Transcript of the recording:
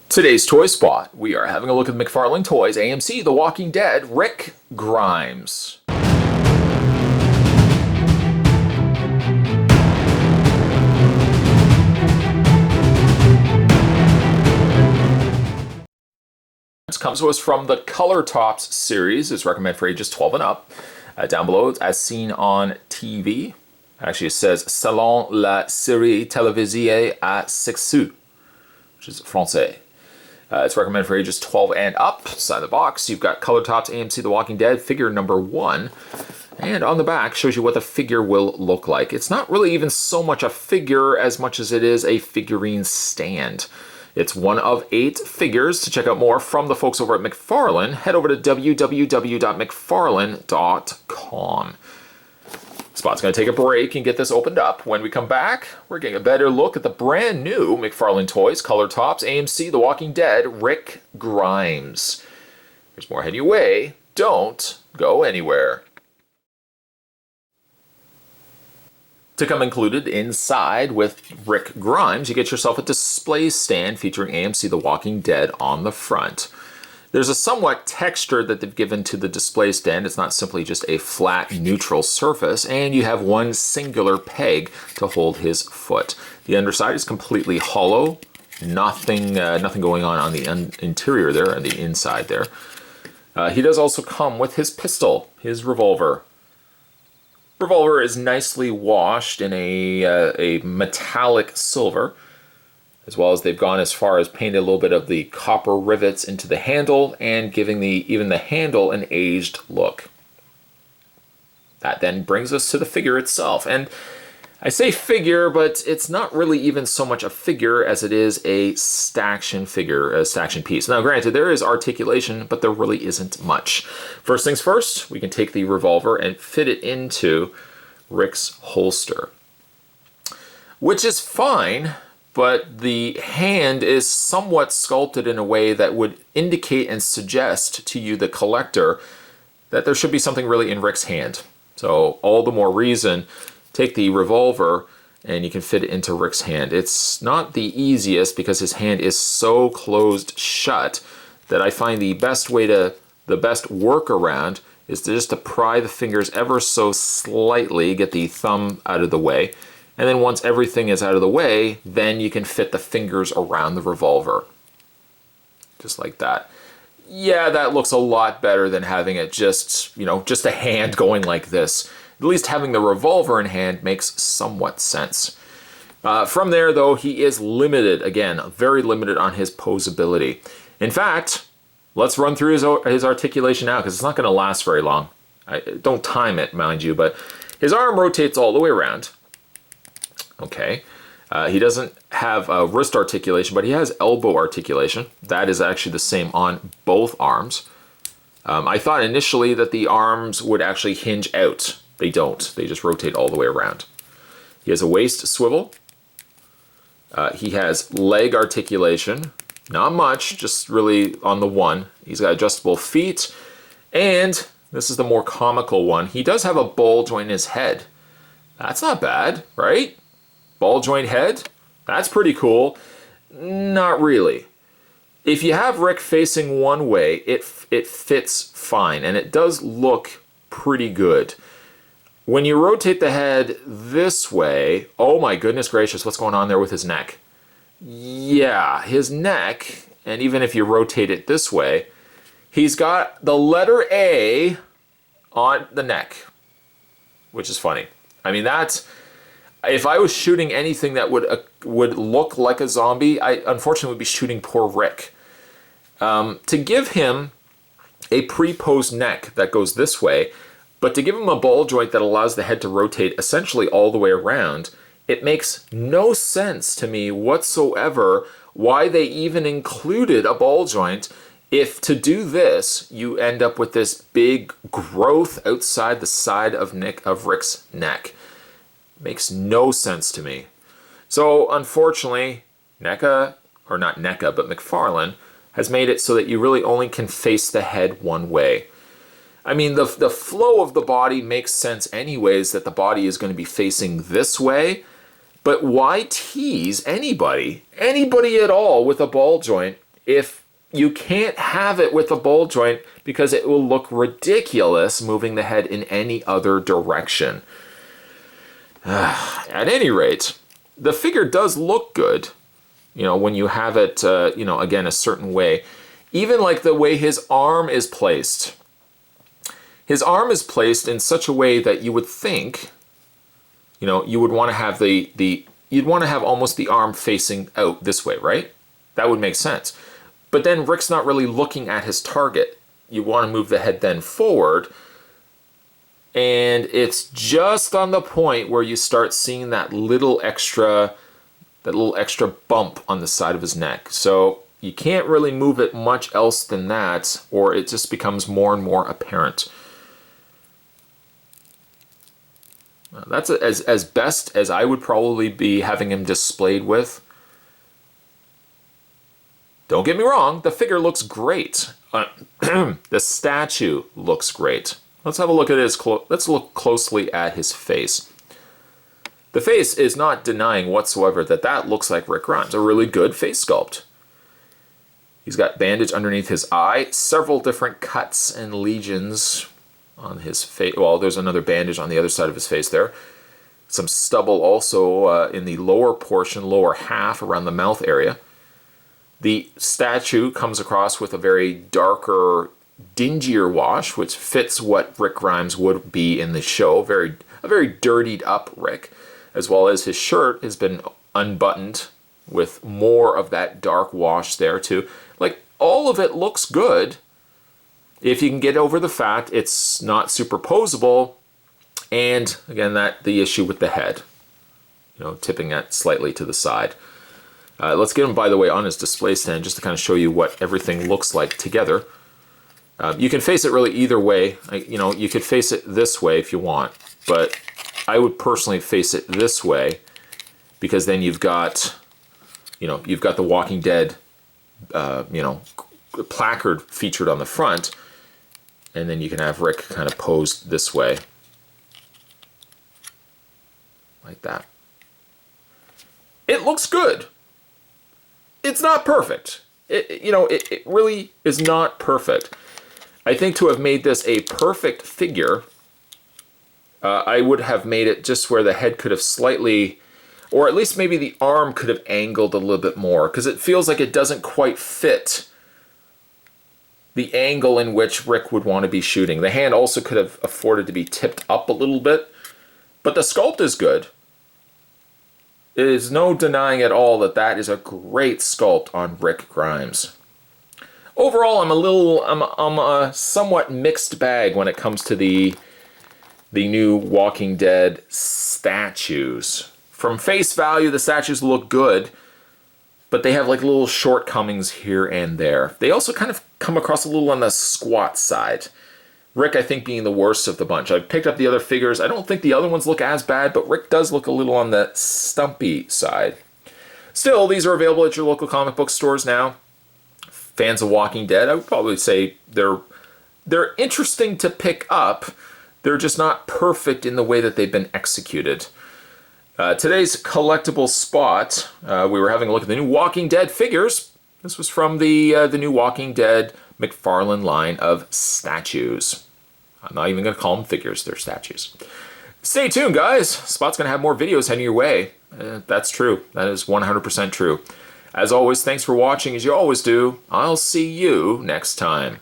Today's Toy Spot, we are having a look at McFarlane Toys, AMC, The Walking Dead, Rick Grimes. This comes to us from the Color Tops series. It's recommended for ages 12 and up. Down below, as seen on TV. Actually, it says Selon la série télévisée à 6 sous, which is français. It's recommended for ages 12 and up. Side of the box, you've got Color Tops AMC The Walking Dead figure number 1. And on the back shows you what the figure will look like. It's not really even so much a figure as much as it is a figurine stand. It's one of 8 figures. To check out more from the folks over at McFarlane, head over to www.mcfarlane.com. Spot's going to take a break and get this opened up. When we come back, we're getting a better look at the brand new McFarlane Toys, Color Tops, AMC, The Walking Dead, Rick Grimes. There's more heading your way. Don't go anywhere. To come included inside with Rick Grimes, you get yourself a display stand featuring AMC The Walking Dead on the front. There's a somewhat texture that they've given to the display stand. It's not simply just a flat, neutral surface, and you have one singular peg to hold his foot. The underside is completely hollow. Nothing going on the interior there, and the inside there. He does also come with his pistol, his revolver. Revolver is nicely washed in a metallic silver, as well as they've gone as far as painting a little bit of the copper rivets into the handle and giving even the handle an aged look. That then brings us to the figure itself. And I say figure, but it's not really even so much a figure as it is a staction figure, a staction piece. Now granted, there is articulation, but there really isn't much. First things first, we can take the revolver and fit it into Rick's holster, which is fine, but the hand is somewhat sculpted in a way that would indicate and suggest to you, the collector, that there should be something really in Rick's hand. So all the more reason, take the revolver and you can fit it into Rick's hand. It's not the easiest because his hand is so closed shut that I find the best workaround is just to pry the fingers ever so slightly, get the thumb out of the way. And then once everything is out of the way, then you can fit the fingers around the revolver. Just like that. Yeah, that looks a lot better than having it just a hand going like this. At least having the revolver in hand makes somewhat sense. From there, though, he is limited, again, very limited on his posability. In fact, let's run through his articulation now, because it's not going to last very long. Don't time it, mind you, but his arm rotates all the way around. Okay, he doesn't have wrist articulation, but he has elbow articulation. That is actually the same on both arms. I thought initially that the arms would actually hinge out. They don't. They just rotate all the way around. He has a waist swivel. He has leg articulation. Not much, just really on the one. He's got adjustable feet. And this is the more comical one. He does have a ball joint in his head. That's not bad, right? Ball joint head, that's pretty cool. Not really. If you have Rick facing one way, it fits fine, and it does look pretty good. When you rotate the head this way, oh my goodness gracious, what's going on there with his neck? Yeah, his neck, and even if you rotate it this way, he's got the letter A on the neck, which is funny. I mean, if I was shooting anything that would look like a zombie, I unfortunately would be shooting poor Rick. To give him a pre-posed neck that goes this way, but to give him a ball joint that allows the head to rotate essentially all the way around, it makes no sense to me whatsoever why they even included a ball joint if to do this, you end up with this big growth outside the side of Rick's neck. Makes no sense to me. So unfortunately, McFarlane has made it so that you really only can face the head one way. I mean, the flow of the body makes sense anyways, that the body is going to be facing this way, but why tease anybody at all with a ball joint if you can't have it with the ball joint because it will look ridiculous moving the head in any other direction. At any rate, the figure does look good, you know, when you have it, you know, again, a certain way. Even like the way his arm is placed. His arm is placed in such a way that you would think, you know, you would want to have you'd want to have almost the arm facing out this way, right? That would make sense. But then Rick's not really looking at his target. You want to move the head then forward. And it's just on the point where you start seeing that little extra bump on the side of his neck. So you can't really move it much else than that, or it just becomes more and more apparent. That's as best as I would probably be having him displayed with. Don't get me wrong, the figure looks great. The statue looks great. Let's have a look at let's look closely at his face. The face is not denying whatsoever that looks like Rick Grimes. A really good face sculpt. He's got bandage underneath his eye, several different cuts and lesions on his face. Well, there's another bandage on the other side of his face there. Some stubble also in the lower portion, lower half around the mouth area. The statue comes across with a very darker, dingier wash, which fits what Rick Grimes would be in the show. A very dirtied up Rick, as well as his shirt has been unbuttoned with more of that dark wash there too. Like, all of it looks good if you can get over the fact it's not superposable, and again, the issue with the head, you know, tipping it slightly to the side. Let's get him, by the way, on his display stand just to kind of show you what everything looks like together. You can face it really either way. You know, you could face it this way if you want, but I would personally face it this way because then you've got, you know, you've got the Walking Dead, you know, placard featured on the front, and then you can have Rick kind of posed this way, like that. It looks good. It's not perfect. It really is not perfect. I think to have made this a perfect figure, I would have made it just where the head could have slightly, or at least maybe the arm could have angled a little bit more, because it feels like it doesn't quite fit the angle in which Rick would want to be shooting. The hand also could have afforded to be tipped up a little bit, but the sculpt is good. There is no denying at all that is a great sculpt on Rick Grimes. Overall, I'm a somewhat mixed bag when it comes to the new Walking Dead statues. From face value, the statues look good, but they have like little shortcomings here and there. They also kind of come across a little on the squat side. Rick, I think, being the worst of the bunch. I picked up the other figures. I don't think the other ones look as bad, but Rick does look a little on the stumpy side. Still, these are available at your local comic book stores now. Fans of Walking Dead, I would probably say they're interesting to pick up. They're just not perfect in the way that they've been executed. Today's collectible spot, we were having a look at the new Walking Dead figures. This was from the new Walking Dead McFarlane line of statues. I'm not even going to call them figures, they're statues. Stay tuned, guys. Spot's going to have more videos heading your way. That's true. That is 100% true. As always, thanks for watching, as you always do. I'll see you next time.